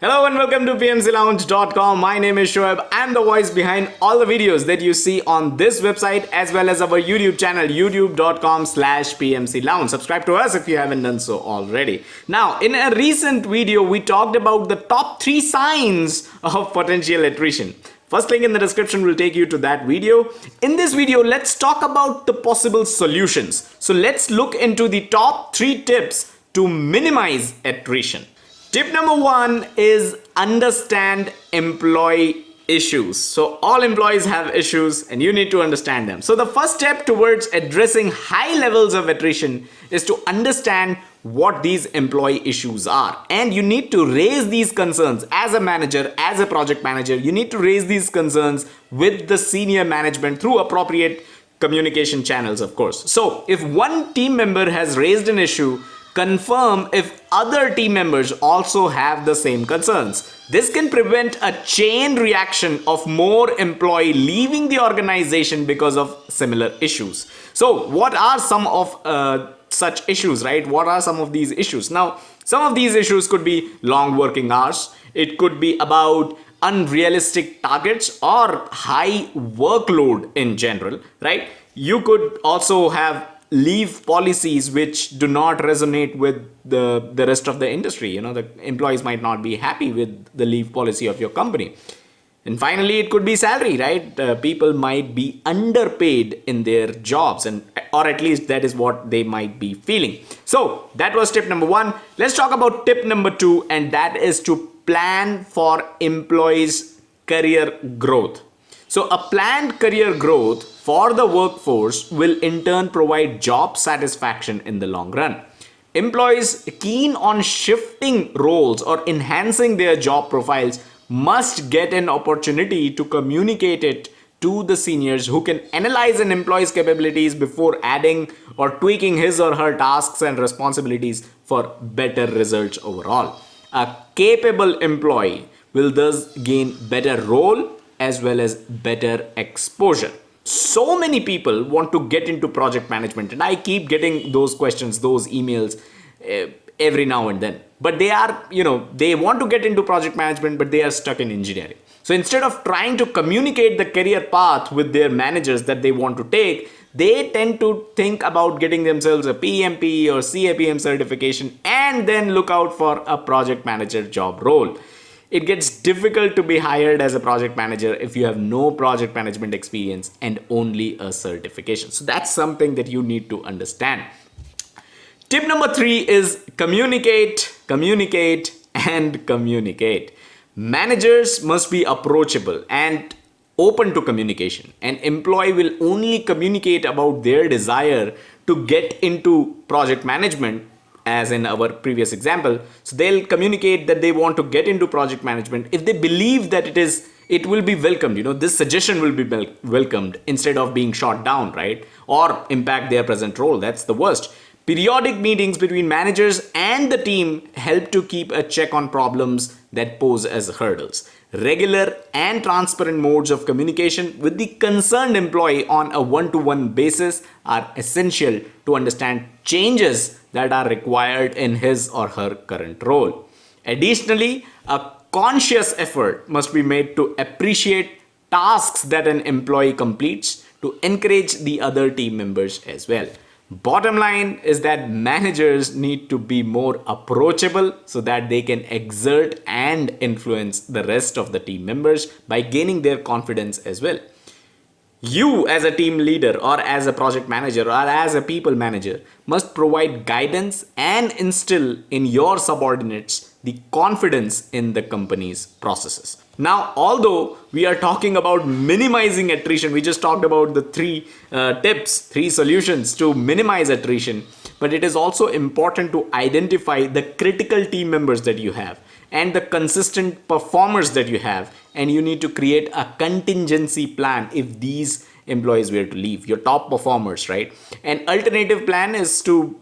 Hello and welcome to PMCLounge.com. My name is Shoaib. I'm the voice behind all the videos that you see on this website as well as our YouTube channel, youtube.com/PMCLounge. Subscribe to us if you haven't done so already. Now, in a recent video, we talked about the top 3 signs of potential attrition. First link in the description will take you to that video. In this video, let's talk about the possible solutions. So let's look into the top 3 tips to minimize attrition. Tip number 1 is understand employee issues. So all employees have issues and you need to understand them. So the first step towards addressing high levels of attrition is to understand what these employee issues are. And you need to raise these concerns as a manager, as a project manager. You need to raise these concerns with the senior management through appropriate communication channels, of course. So if one team member has raised an issue, confirm if other team members also have the same concerns. This can prevent a chain reaction of more employees leaving the organization because of similar issues. So what are some of such issues, right? What are some of these issues? Now, some of these issues could be long working hours. It could be about unrealistic targets or high workload in general, right? You could also have leave policies which do not resonate with the rest of the industry. You know, the employees might not be happy with the leave policy of your company. And finally, it could be salary, right? People might be underpaid in their jobs, or at least that is what they might be feeling. So that was tip number 1. Let's talk about tip number 2, and that is to plan for employees' career growth. So a planned career growth for the workforce will in turn provide job satisfaction in the long run. Employees keen on shifting roles or enhancing their job profiles must get an opportunity to communicate it to the seniors who can analyze an employee's capabilities before adding or tweaking his or her tasks and responsibilities for better results overall. A capable employee will thus gain better role as well as better exposure. So many people want to get into project management, and I keep getting those questions, those emails every now and then. But they are, they want to get into project management, but they are stuck in engineering. So instead of trying to communicate the career path with their managers that they want to take, they tend to think about getting themselves a PMP or CAPM certification and then look out for a project manager job role. It gets difficult to be hired as a project manager if you have no project management experience and only a certification. So that's something that you need to understand. Tip number 3 is communicate, communicate, and communicate. Managers must be approachable and open to communication. An employee will only communicate about their desire to get into project management, as in our previous example. So they'll communicate that they want to get into project management if they believe that it will be welcomed. This suggestion will be welcomed instead of being shot down, right? Or impact their present role. That's the worst. Periodic meetings between managers and the team help to keep a check on problems that pose as hurdles. Regular and transparent modes of communication with the concerned employee on a one-to-one basis are essential to understand changes that are required in his or her current role. Additionally, a conscious effort must be made to appreciate tasks that an employee completes to encourage the other team members as well. Bottom line is that managers need to be more approachable so that they can exert and influence the rest of the team members by gaining their confidence as well. You as a team leader or as a project manager or as a people manager must provide guidance and instill in your subordinates the confidence in the company's processes. Now, although we are talking about minimizing attrition, we just talked about the 3 tips, 3 solutions to minimize attrition, but it is also important to identify the critical team members that you have and the consistent performers that you have, and you need to create a contingency plan if these employees were to leave, your top performers, right? An alternative plan is to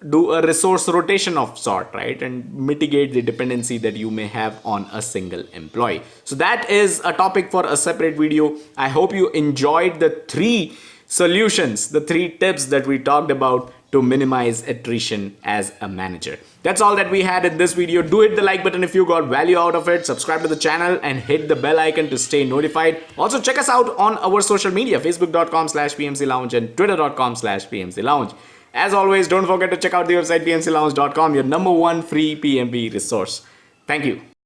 do a resource rotation of sort, right? And mitigate the dependency that you may have on a single employee. So that is a topic for a separate video. I hope you enjoyed the 3 solutions, the 3 tips that we talked about to minimize attrition as a manager. That's all that we had in this video. Do hit the like button if you got value out of it. Subscribe to the channel and hit the bell icon to stay notified. Also check us out on our social media, facebook.com/PMC Lounge and twitter.com/PMC Lounge. As always, don't forget to check out the website pmclounge.com, your #1 free PMP resource. Thank you.